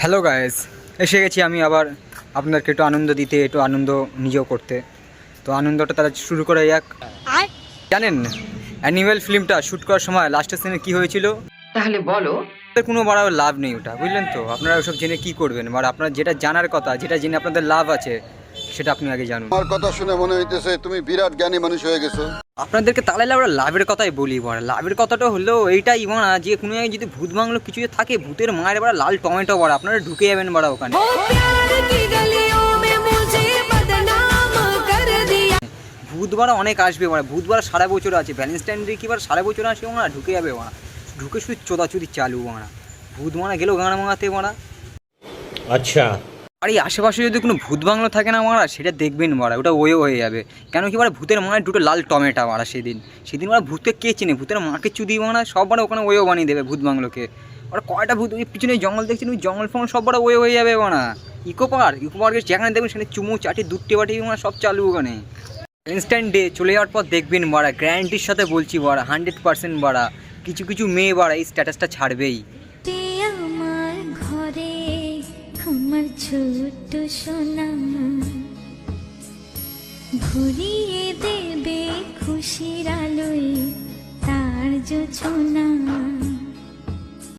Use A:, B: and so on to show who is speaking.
A: Hello guys, এসে গেছি আমি আবার আপনাদেরকে একটু আনন্দ দিতে, একটু আনন্দ নিজেও করতে। তো আনন্দটা তারা শুরু করে যাক। জানেন অ্যানিমেল ফিল্মটা শ্যুট করার সময় লাস্টের সিনে কী হয়েছিল?
B: তাহলে বলো।
A: কোনো বাড়ার লাভ নেই ওটা, বুঝলেন তো? আপনারা ওসব জেনে কী করবেন? আর আপনার যেটা জানার কথা, যেটা জেনে আপনাদের লাভ আছে, সেটা আপনি আগে জানুন।
C: আমার কথা শুনে মনে হইতেছে তুমি বিরাট জ্ঞানী মানুষ হয়ে গেছো।
A: আপনাদেরকে তাহলে আমরা লাভের কথাই বলি। বড় লাভের কথাটা হলো এইটাই বড়া, যে কোনো জায়গায় যদি ভূত বাংলো কিছু যে থাকে, ভূতের মায়ের বড়া লাল টমেটো বড়া, আপনারা ঢুকে যাবেন বড়া ওখানে। ভূত বাড়া অনেক আসবে বড়া, ভূত বাড়া সারা বছর আছে, ভ্যালেন্টাইন ডে কি বার সারা বছর আসে বড়া, ঢুকে যাবে বড়া, ঢুকে শুধু চোদাচুদি চালু বড়া, ভূত মারা গেলেও গাঁড়া মাঙাতে বড়া।
D: আচ্ছা,
A: আর এই আশেপাশে যদি কোনো ভূত বাংলো থাকে না মারা, সেটা দেখবেন মারা, ওটা ওয়ে হয়ে যাবে। কেন কি মারা, ভূতের মায়ের দুটো লাল টমেটা মারা, সেদিন মারা ভূতকে কে চেনে? ভূতের মাকে চুদি মারা সব মারা ওখানে ওয়েও বানিয়ে দেবে ভূত বাংলোকে। ওরা কয়টা ভূত, ওই পিছনে জঙ্গল দেখছেন, ওই জঙ্গল ফঙ্গল সব বড় ওয়ে হয়ে যাবে মারা। ইকো পার্কে যেখানে দেখবেন সেখানে চুমু চাটি দুট্টি বাটি মারা সব চালু ওখানে। ইনস্ট্যান্ট ডে চলে যাওয়ার পর দেখবেন বাড়া, গ্যারান্টির সাথে বলছি বাড়া, 100% বাড়া, কিছু কিছু মেয়ে বাড়া এই স্ট্যাটাসটা ছাড়বেই।
E: আমার ঘরে আমার ছোট্ট সোনা ভরিয়ে দেবে খুশির আলোয় তার জোছনা।